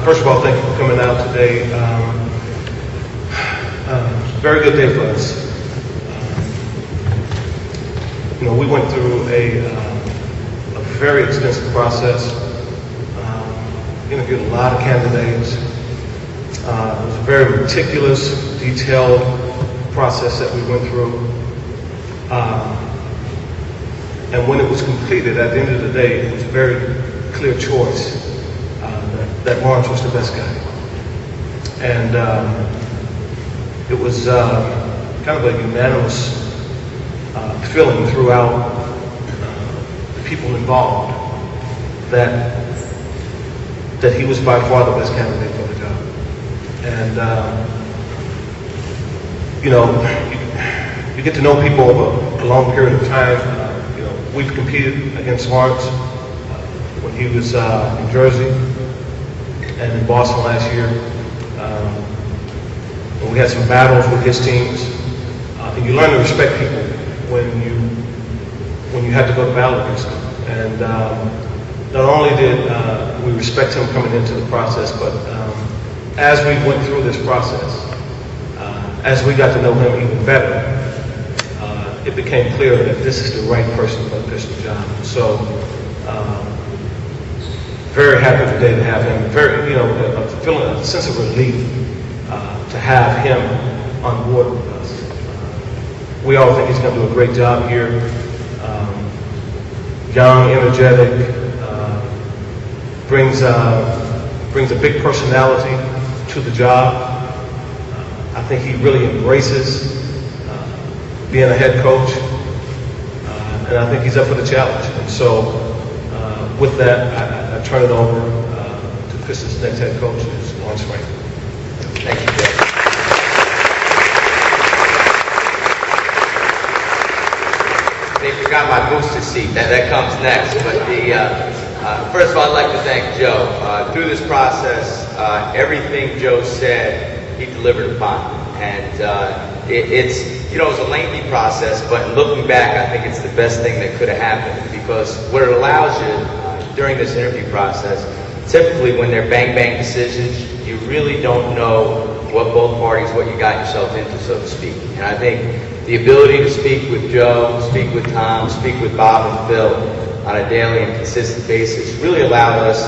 First of all, thank you for coming out today. Very good day for us. We went through a very extensive process. Interviewed a lot of candidates. It was a very meticulous, detailed process that we went through. And when it was completed, at the end of the day, it was a very clear choice that Lawrence was the best guy. And it was kind of a unanimous feeling throughout the people involved that he was by far the best candidate for the job. And you get to know people over a long period of time. We've competed against Lawrence when he was in Jersey and in Boston last year. And we had some battles with his teams. And you learn to respect people when you have to go to battle against them. And not only did we respect him coming into the process, but as we went through this process, as we got to know him even better, it became clear that this is the right person for the Pistons job. So, very happy today to have him. Very, feeling a sense of relief to have him on board with us. We all think he's going to do a great job here. Young, energetic, brings a big personality to the job. I think he really embraces being a head coach, and I think he's up for the challenge. And so, with that, I turn it over to the Pistons' next head coach, who's Lawrence Frank. Thank you, Jeff. They forgot my booster seat. That comes next. But first of all, I'd like to thank Joe. Through this process, everything Joe said, he delivered upon. And it was a lengthy process, but looking back, I think it's the best thing that could have happened, because what it allows you during this interview process, typically when they're bang-bang decisions, you really don't know what both parties, what you got yourself into, so to speak. And I think the ability to speak with Joe, speak with Tom, speak with Bob and Phil on a daily and consistent basis really allowed us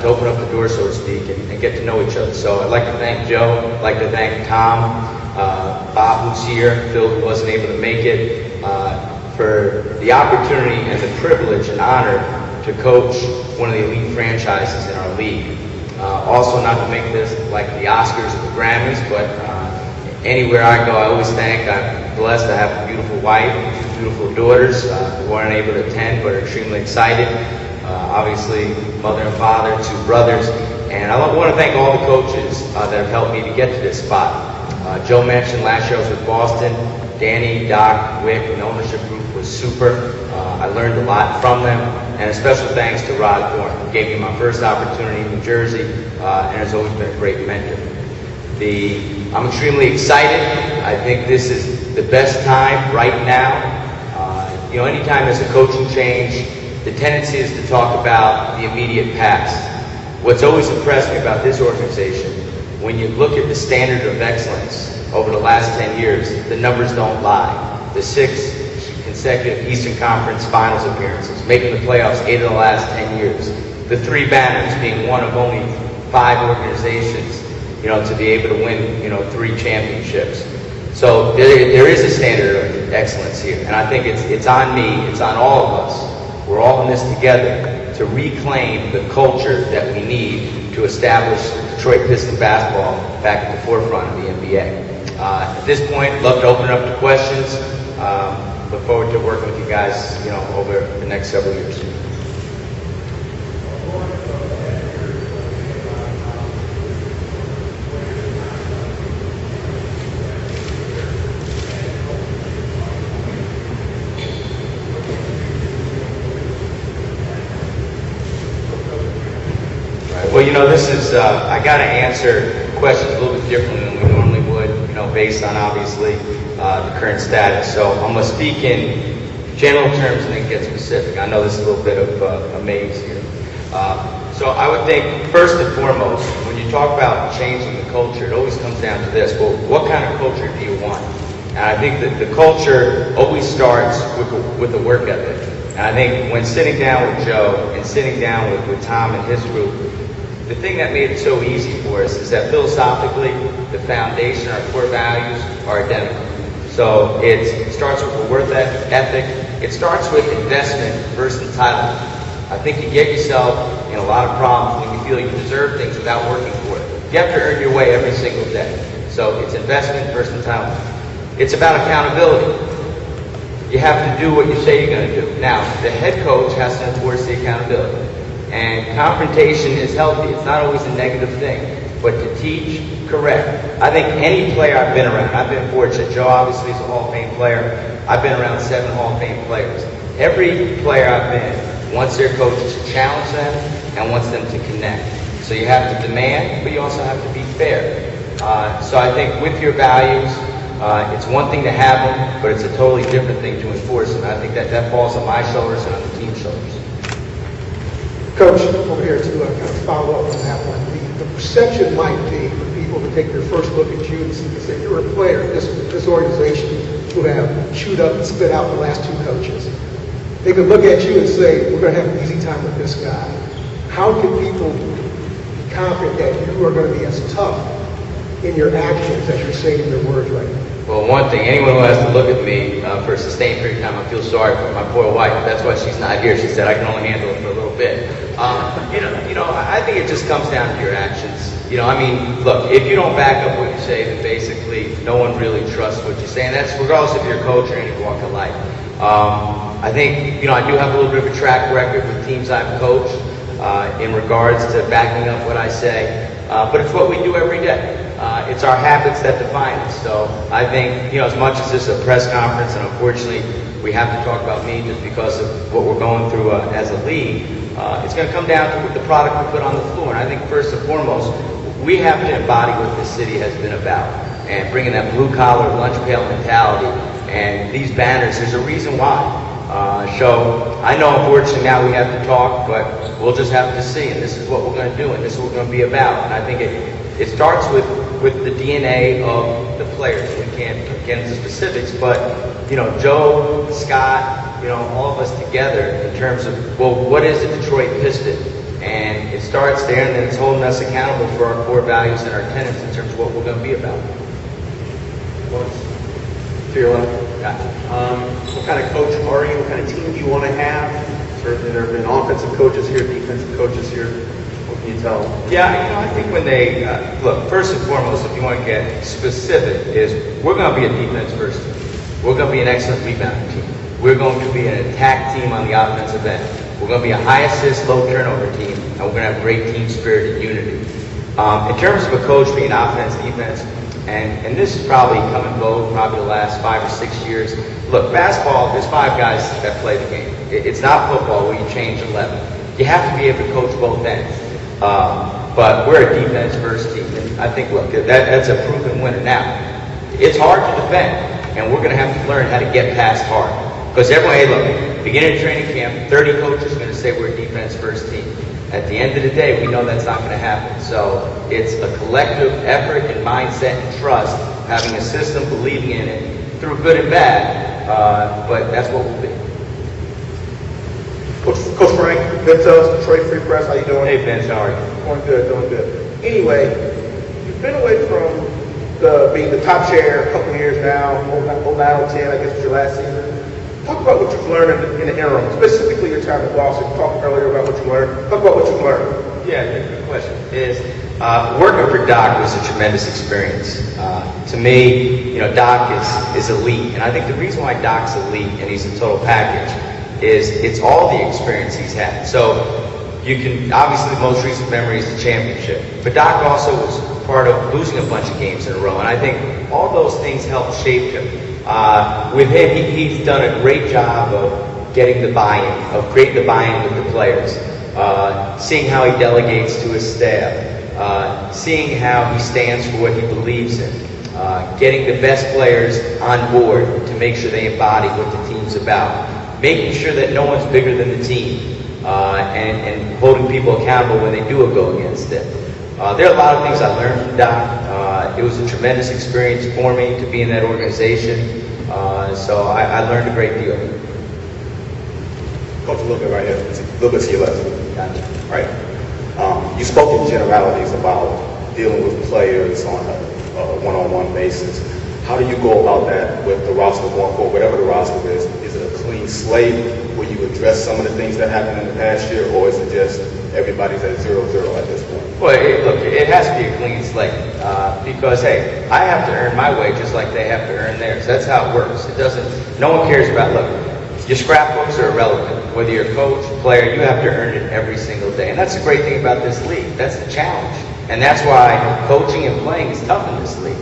to open up the door, so to speak, and get to know each other. So I'd like to thank Joe, I'd like to thank Tom, Bob, who's here, Phil, who wasn't able to make it, for the opportunity and the privilege and honor to coach one of the elite franchises in our league. Also, not to make this like the Oscars or the Grammys, but anywhere I go, I always thank. I'm blessed to have a beautiful wife, two beautiful daughters who weren't able to attend but are extremely excited. Obviously, mother and father, two brothers. And I want to thank all the coaches that have helped me to get to this spot. Joe mentioned last year I was with Boston. Danny, Doc, Wick, and the ownership group was super. I learned a lot from them. And a special thanks to Rod Thorne, who gave me my first opportunity in New Jersey and has always been a great mentor. I'm extremely excited. I think this is the best time right now. Anytime there's a coaching change, the tendency is to talk about the immediate past. What's always impressed me about this organization, when you look at the standard of excellence over the last 10 years, the numbers don't lie. The 6 consecutive Eastern Conference Finals appearances, making the playoffs 8 of the last 10 years. The 3 banners, being one of only 5 organizations, to be able to win, 3 championships. So there is a standard of excellence here, and I think it's on me, it's on all of us. We're all in this together to reclaim the culture that we need to establish Detroit Pistons basketball back at the forefront of the NBA. At this point, love to open it up to questions. Look forward to working with you guys, over the next several years. Well, this is, I got to answer questions a little bit differently than we normally would, based on obviously the current status. So I'm going to speak in general terms and then get specific. I know this is a little bit of a maze here. So I would think, first and foremost, when you talk about changing the culture, it always comes down to this. Well, what kind of culture do you want? And I think that the culture always starts with the work ethic. And I think when sitting down with Joe and sitting down with Tom and his group, the thing that made it so easy for us is that philosophically, the foundation, our core values are identical. So it starts with the work ethic. It starts with investment versus entitlement. I think you get yourself in a lot of problems when you feel you deserve things without working for it. You have to earn your way every single day. So it's investment versus entitlement. It's about accountability. You have to do what you say you're going to do. Now, the head coach has to enforce the accountability. And confrontation is healthy. It's not always a negative thing. But to teach, correct. I think any player I've been around, I've been fortunate. Joe obviously is a Hall of Fame player. I've been around 7 Hall of Fame players. Every player I've been wants their coaches to challenge them and wants them to connect. So you have to demand, but you also have to be fair. So I think with your values, it's one thing to have them, but it's a totally different thing to enforce them. I think that falls on my shoulders and on the team's shoulders. Coach, over here to kind of follow up on that one. The perception might be for people to take their first look at you and say, you're a player, this organization who have chewed up and spit out the last 2 coaches. They could look at you and say, we're going to have an easy time with this guy. How can people be confident that you are going to be as tough in your actions as you're saying in your words right now? Well, one thing, anyone who has to look at me for a sustained period of time, I feel sorry for my poor wife. That's why she's not here. She said I can only handle it for a little bit. I think it just comes down to your actions. I mean, look, if you don't back up what you say, then basically no one really trusts what you say. And that's regardless if you're a coach or any walk of life. I think, I do have a little bit of a track record with teams I've coached in regards to backing up what I say. But it's what we do every day. It's our habits that define us. So I think, as much as this is a press conference, and unfortunately we have to talk about me just because of what we're going through as a league, it's going to come down to the product we put on the floor. And I think first and foremost, we have to embody what this city has been about and bringing that blue-collar, lunch pail mentality. And these banners, there's a reason why. So I know unfortunately now we have to talk, but we'll just have to see. And this is what we're going to do, and this is what we're going to be about. And I think it starts with the DNA of the players. We can't get into specifics, but Joe, Scott, all of us together in terms of, well, what is a Detroit Piston? And it starts there, and then it's holding us accountable for our core values and our tenets in terms of what we're going to be about. To your left. What kind of coach are you? What kind of team do you want to have? Certainly there have been offensive coaches here, defensive coaches here. What can you tell them? Yeah, I think when they, look, first and foremost, if you want to get specific, is we're going to be a defense-first team. We're going to be an excellent rebounding team. We're going to be an attack team on the offensive end. We're going to be a high assist, low turnover team, and we're going to have great team spirit and unity. In terms of a coach being offense, defense, and this is probably come and go probably the last 5 or 6 years. Look, basketball, there's 5 guys that play the game. It's not football where you change 11. You have to be able to coach both ends. But we're a defense-first team, and I think, look, that's a proven winner. Now, it's hard to defend, and we're going to have to learn how to get past hard. Because everyone, hey, look, beginning of training camp, 30 coaches are going to say we're a defense-first team. At the end of the day, we know that's not going to happen. So it's a collective effort and mindset and trust, having a system, believing in it, through good and bad, but that's what we'll be. Coach Frank, Vintos, Detroit Free Press, how you doing? Hey, Vince, how are you? Doing good. Anyway, you've been away from being the top chair a couple years now, 09, 10, I guess was your last season. Talk about what you've learned in the interim, specifically your time at Boston. You talked earlier about what you learned. Talk about what you've learned. Yeah, good question. Working for Doc was a tremendous experience. To me, Doc is elite, and I think the reason why Doc's elite and he's a total package is it's all the experience he's had. So you can, obviously the most recent memory is the championship, but Doc also was part of losing a bunch of games in a row, and I think all those things helped shape him. With him, he's done a great job of getting the buy-in, of creating the buy-in with the players, seeing how he delegates to his staff, seeing how he stands for what he believes in, getting the best players on board to make sure they embody what the team's about, making sure that no one's bigger than the team, and holding people accountable when they do go against it. There are a lot of things I learned from Doc. It was a tremendous experience for me to be in that organization, so I learned a great deal. Coach, a little bit right here, a little bit to your left. Gotcha. Right. You spoke in generalities about dealing with players on a one-on-one basis. How do you go about that with the roster going forward, whatever the roster is? Is it a clean slate where you address some of the things that happened in the past year, or is it just everybody's at 0-0 at this point? Well, look, it has to be a clean slate because, hey, I have to earn my way just like they have to earn theirs. That's how it works. It doesn't. No one cares about. Look, your scrapbooks are irrelevant. Whether you're a coach, player, you have to earn it every single day, and that's the great thing about this league. That's the challenge, and that's why coaching and playing is tough in this league.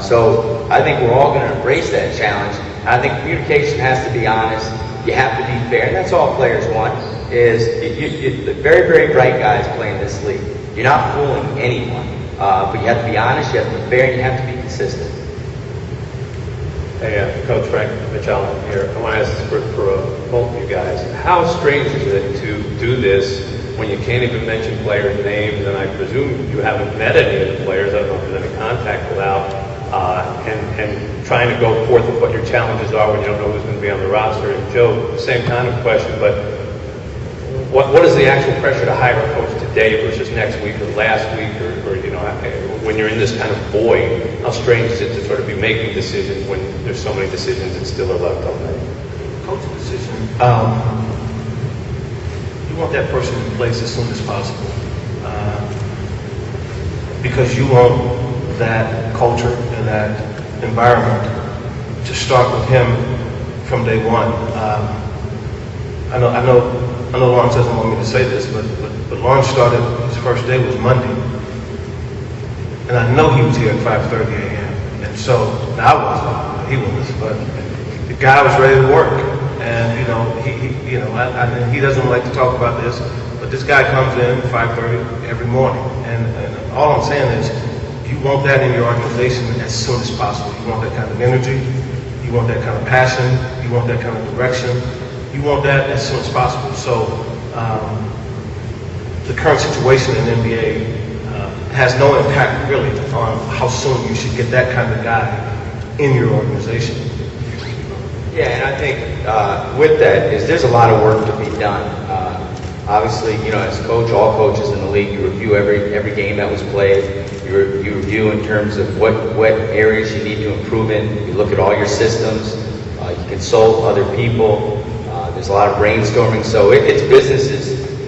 So I think we're all going to embrace that challenge. I think communication has to be honest. You have to be fair, and that's all players want. Is the very, very bright guys play in this league. You're not fooling anyone, but you have to be honest, you have to be fair, and you have to be consistent. Hey, Coach Frank Mitchell here. I want to ask this for both of you guys. How strange is it to do this when you can't even mention players' names, and I presume you haven't met any of the players, I don't know if there's any contact without, and trying to go forth with what your challenges are when you don't know who's going to be on the roster. And Joe, same kind of question, but what is the actual pressure to hire a coach today versus next week or last week, or you know, when you're in this kind of void? How strange is it to sort of be making decisions when there's so many decisions that still are left unmade? Coach's decision. You want that person in place as soon as possible because you want that culture and that environment to start with him from day one. I know Lawrence doesn't want me to say this, but Lawrence started, his first day was Monday. And I know he was here at 5:30 a.m. And so, now I wasn't, he was, but the guy was ready to work. And, he doesn't like to talk about this, but this guy comes in 5:30 every morning. And all I'm saying is, you want that in your organization as soon as possible. You want that kind of energy, you want that kind of passion, you want that kind of direction. You want that as soon as possible. So the current situation in the NBA has no impact really on how soon you should get that kind of guy in your organization. Yeah, and I think with that is there's a lot of work to be done. Obviously, as a coach, all coaches in the league, you review every game that was played. You review in terms of what areas you need to improve in. You look at all your systems. You consult other people. There's a lot of brainstorming. So it's business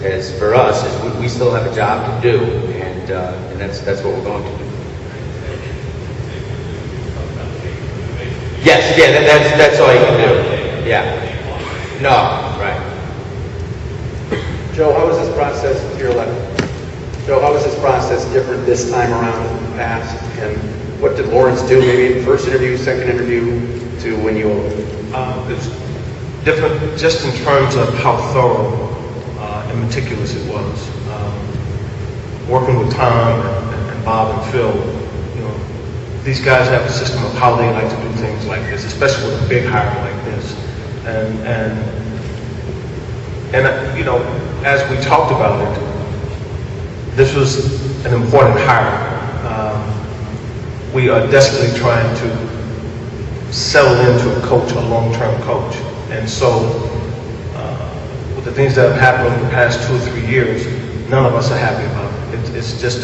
as for us, is we still have a job to do, and that's what we're going to do. Yes, yeah, that's all you can do. Yeah. No, right. Joe, how was this process to your left? Joe, how was this process different this time around in the past? And what did Lawrence do, maybe first interview, second interview, to when you... It's different just in terms of how thorough and meticulous it was. Working with Tom and Bob and Phil, these guys have a system of how they like to do things like this, especially with a big hire like this. And as we talked about it, this was an important hire. We are desperately trying to settle into a coach, a long-term coach. And so, with the things that have happened over the past 2 or 3 years, none of us are happy about it. It's just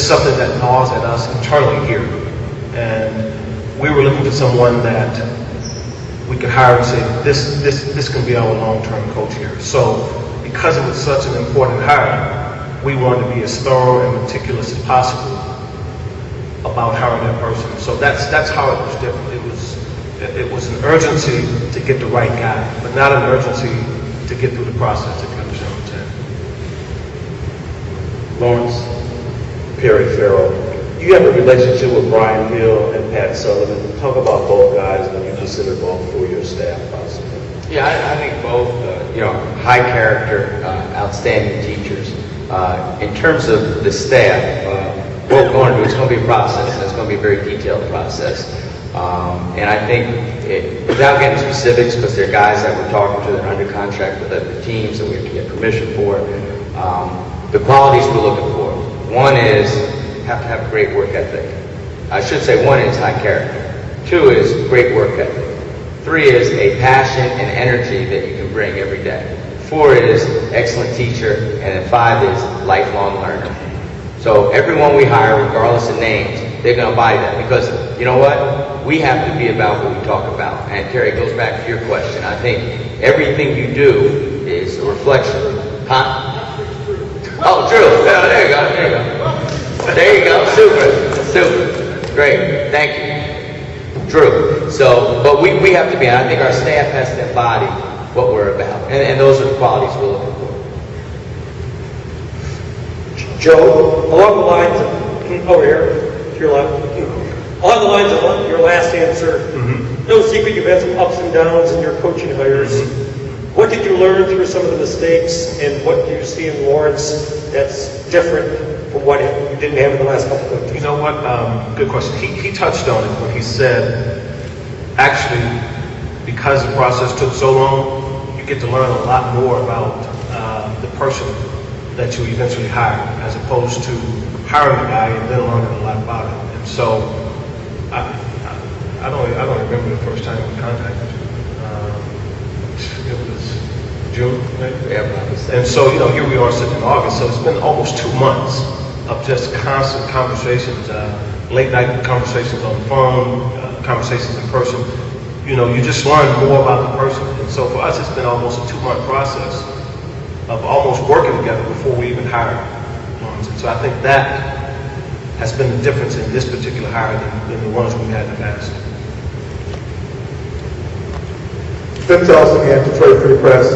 something that gnaws at us internally here. And we were looking for someone that we could hire and say, this can be our long-term coach here. So, because it was such an important hire, we wanted to be as thorough and meticulous as possible about hiring that person. So that's how it was different. It was an urgency to get the right guy, but not an urgency to get through the process, if you understand what I'm saying. Lawrence, Perry Farrell, you have a relationship with Brian Hill and Pat Sullivan. Talk about both guys when you consider both for your staff, possibly. Yeah, I think both, high character, outstanding teachers. In terms of the staff, what we're going to do, it's going to be a process, and it's going to be a very detailed process. And I think, without getting specifics, because they're guys that we're talking to that are under contract with other teams that we have to get permission for, the qualities we're looking for. One is, have to have a great work ethic. I should say one is high character. Two is great work ethic. Three is a passion and energy that you can bring every day. Four is excellent teacher. And then five is lifelong learner. So everyone we hire, regardless of names, they're going to buy that. Because, you know what? We have to be about what we talk about. And Terry, it goes back to your question. I think everything you do is a reflection. Huh? Oh, Drew. There you go. There you go. There you go. Super. Super. Great. Thank you. Drew. So, but we have to be, and I think our staff has to embody what we're about. And those are the qualities we're looking for. Joe, along the lines of, over here, to your left, along the lines of your last answer, no secret you've had some ups and downs in your coaching hires. What did you learn through some of the mistakes, and what do you see in Lawrence that's different from what you didn't have in the last couple of years? You know what? Good question. He touched on it when he said, actually, because the process took so long, you get to learn a lot more about the person that you eventually hire, as opposed to hiring a guy and then learning a lot about him. And so, I don't remember the first time we contacted you. It was June, maybe? Yeah. And so, you know, here we are sitting in August, so it's been almost 2 months of just constant conversations, late night conversations on the phone, conversations in person. You know, you just learn more about the person. And so for us, it's been almost a 2-month process of almost working together before we even hired Lawrence. And so I think that has been the difference in this particular hire than the ones we've had in the past. Tim Tellson at Detroit Free Press.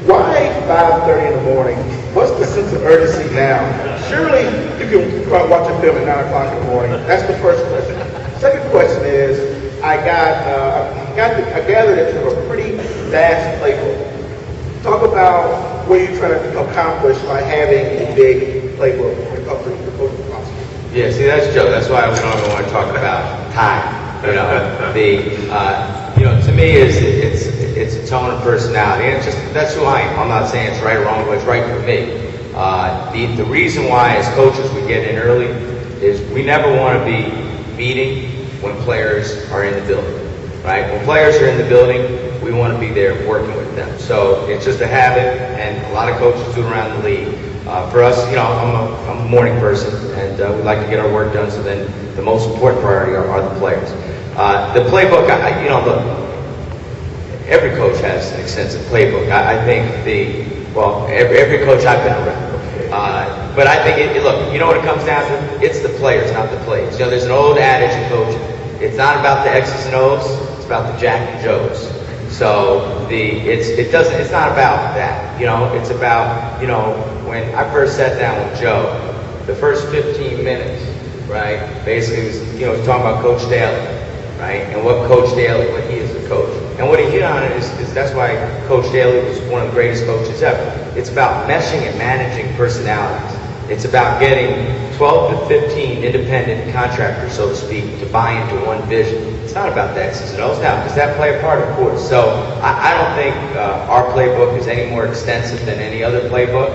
Why 5:30 in the morning? What's the sense of urgency now? Surely you can watch a film at 9 o'clock in the morning. That's the first question. Second question is, I gathered that you have a pretty vast playbook. Talk about what you're trying to accomplish by having a big playbook when it comes to the coaching process. Yeah, see, that's Joe. That's why we don't even want to talk about time. You know, you know, to me, it's a tone of personality, and it's just that's who I am. I'm not saying it's right or wrong, but it's right for me. The reason why, as coaches, we get in early is we never want to be meeting when players are in the building, right? When players are in the building, we want to be there working with them. So it's just a habit, and a lot of coaches do it around the league. For us, you know, I'm a morning person, and we like to get our work done. So then, the most important priority are the players. The playbook, you know, look, every coach has an extensive playbook. I think every coach I've been around. But I think, look, you know what it comes down to? It's the players, not the plays. You know, there's an old adage in coaching. It's not about the X's and O's. It's about the Jack and Joes. So it's not about that. You know, it's about, you know, when I first sat down with Joe, the first 15 minutes, right? Basically, was, you know, he was talking about Coach Daly, right? And what Coach Daly, what he is a coach. And what he hit on is that's why Coach Daly was one of the greatest coaches ever. It's about meshing and managing personalities. It's about getting 12 to 15 independent contractors, so to speak, to buy into one vision. It's not about the X's and O's now, because that play a part, of course. So I don't think our playbook is any more extensive than any other playbook.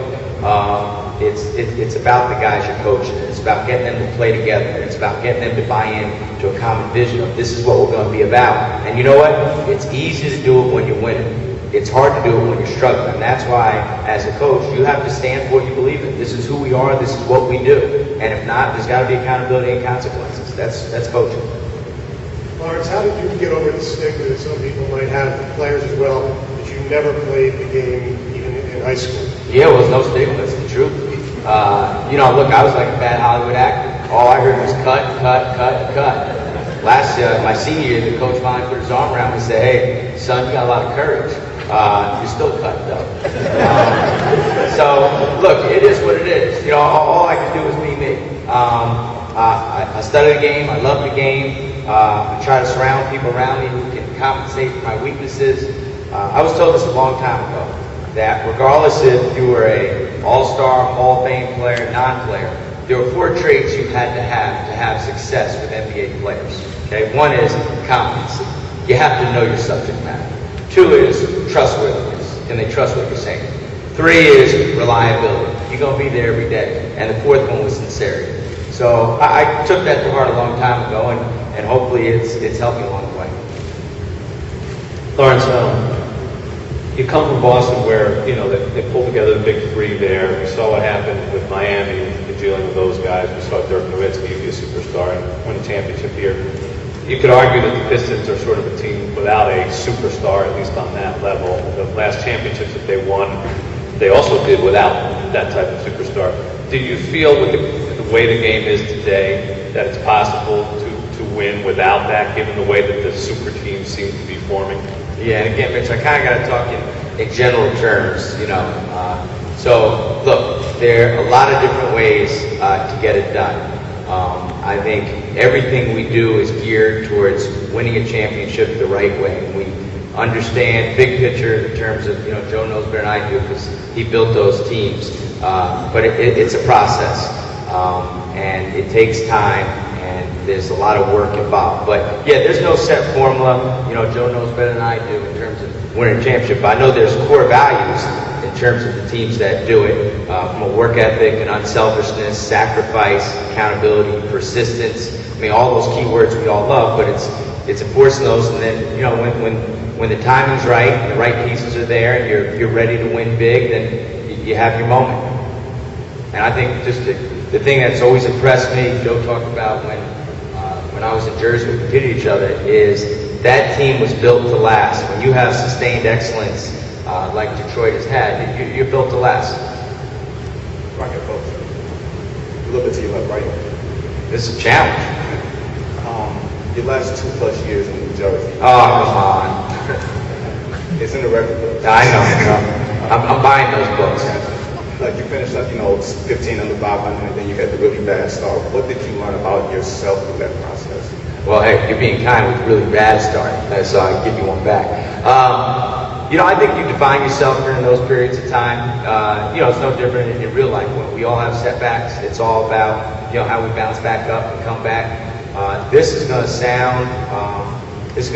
It's about the guys you're coaching. It's about getting them to play together. It's about getting them to buy in to a common vision of this is what we're going to be about. And you know what? It's easy to do it when you're winning. It's hard to do it when you're struggling. And that's why, as a coach, you have to stand for what you believe in. This is who we are. This is what we do. And if not, there's got to be accountability and consequences. That's coaching. Lawrence, how did you get over the stigma that some people might have, players as well, that you never played the game even in high school? Yeah, well, there's no stigma. That's the truth. You know, look, I was like a bad Hollywood actor. All I heard was cut, cut, cut, cut. Last my senior year, the coach finally put his arm around me and said, "Hey, son, you got a lot of courage. You're still cut, though." So, look, it is what it is. You know, all I can do is be me. I study the game. I love the game. I try to surround people around me who can compensate for my weaknesses. I was told this a long time ago, that regardless if you were a all-star, Hall of Fame player, non-player, there were 4 traits you had to have success with NBA players. Okay, one is competency. You have to know your subject matter. Two is trustworthiness. Can they trust what you're saying? Three is reliability. You're going to be there every day. And the fourth one was sincerity. So I took that to heart a long time ago, and hopefully it's helping along the way. Lawrence, you come from Boston where, you know, they pulled together the big three there. We saw what happened with Miami and dealing with those guys. We saw Dirk Nowitzki be a superstar and win a championship here. You could argue that the Pistons are sort of a team without a superstar, at least on that level. The last championships that they won, they also did without that type of superstar. Do you feel with the way the game is today that it's possible to win without that, given the way that the super teams seem to be forming? Yeah, and again, Mitch, I kind of got to talk in general terms, you know. So, look, there are a lot of different ways to get it done. I think everything we do is geared towards winning a championship the right way. We understand big picture in terms of, you know, Joe knows better than I do because he built those teams. But it's a process, and it takes time, and there's a lot of work involved. But yeah, there's no set formula. You know, Joe knows better than I do in terms of winning a championship. But I know there's core values in terms of the teams that do it, from a work ethic and unselfishness, sacrifice, accountability, persistence. I mean, all those key words we all love, but it's enforcing those. And then, you know, when the timing's right and the right pieces are there and you're ready to win big, then you have your moment. And I think just the thing that's always impressed me, Joe talked about when I was in Jersey, we competed each other, is that team was built to last. When you have sustained excellence like Detroit has had, you're built to last. Right here, folks. A little bit to your left, right? It's a challenge. Your last 2+ years in New Jersey. Oh, come on. It's in the record books. I know. I'm buying those books. Like you finished up, 15 under 500, and then you had the really bad start. What did you learn about yourself through that process? Well, hey, you're being kind with a really bad start, so I'll give you one back. I think you define yourself during those periods of time. It's no different in real life. When we all have setbacks, it's all about, how we bounce back up and come back. This is going to sound, it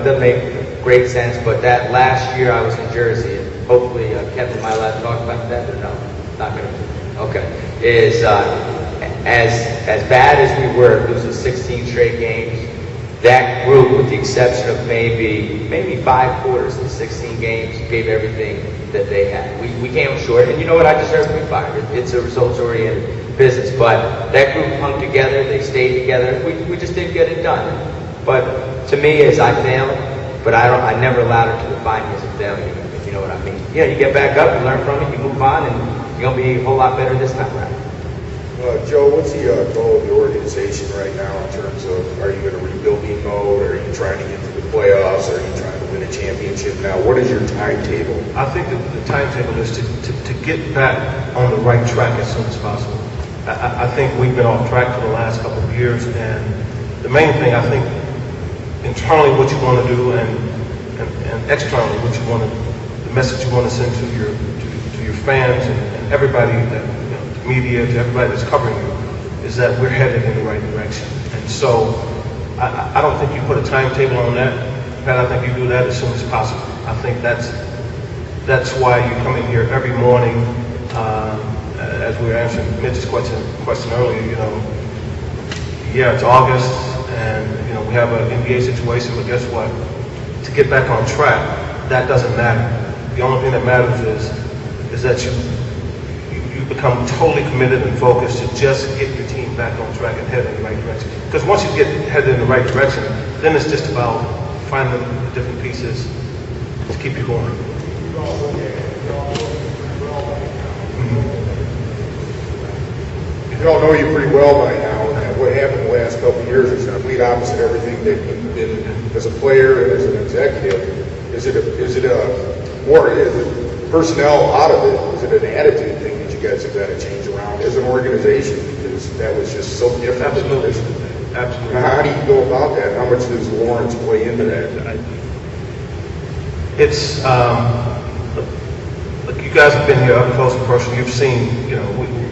doesn't make great sense, but that last year I was in Jersey, and hopefully Kevin and I allowed to talk about that, or no? Not going to. Okay. Is as bad as we were, losing 16 straight games, that group, with the exception of maybe 5 quarters in 16 games, gave everything that they had. We came up short, and you know what? I deserve to be fired. It's a results-oriented business, but that group hung together. They stayed together. We just didn't get it done. But to me, as I failed, but I never allowed it to define me as a failure, if you know what I mean. You get back up, you learn from it, you move on, and you're going to be a whole lot better this time around. Joe, what's the goal of the organization right now in terms of, are you in a rebuilding mode? Are you trying to get to the playoffs? Are you trying to win a championship now? What is your timetable? I think that the timetable is to get back on the right track as soon as possible. I think we've been off track for the last couple of years, and the main thing, I think, internally what you want to do and externally what you want to, the message you want to send to your fans and everybody that, media, to everybody that's covering you, is that we're headed in the right direction. And so I don't think you put a timetable on that, Pat. I think you do that as soon as possible. I think that's why you come in here every morning, as we were answering Mitch's question earlier, it's August, and we have an NBA situation, but guess what? To get back on track, that doesn't matter. The only thing that matters is that you become totally committed and focused to just get your team back on track and head in the right direction. Because once you get headed in the right direction, then it's just about finding the different pieces to keep you going. We all know you pretty well by now, and what happened the last couple of years is the complete opposite of everything that you've been as a player and as an executive. Is it personnel out of it? Is it an attitude thing that you guys have got to change around as an organization? Because that was just so different. Absolutely. How do you go about that? How much does Lawrence play into that? It's look, you guys have been here up close and personal. You've seen,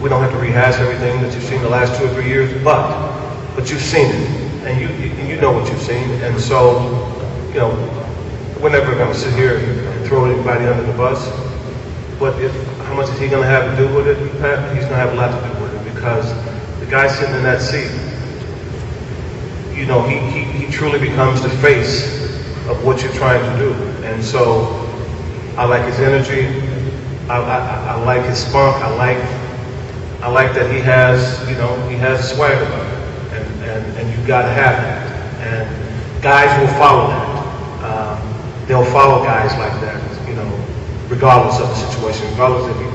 we don't have to rehash everything that you've seen the last 2 or 3 years, but you've seen it. and you know what you've seen, and so, you know, we're never going to sit here and throw anybody under the bus. But how much is he going to have to do with it, Pat? He's going to have a lot to do with it, because the guy sitting in that seat, you know, he truly becomes the face of what you're trying to do. And so I like his energy. I like his spunk. I like that he has, you know, he has swagger about it. And you got to have that. And guys will follow that. They'll follow guys like that, you know, regardless of the situation. Regardless if you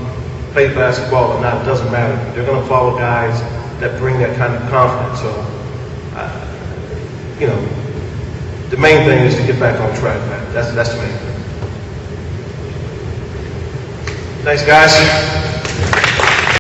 play basketball or not, it doesn't matter. They're going to follow guys that bring that kind of confidence. So, you know, the main thing is to get back on track, man. That's the main thing. Thanks, guys.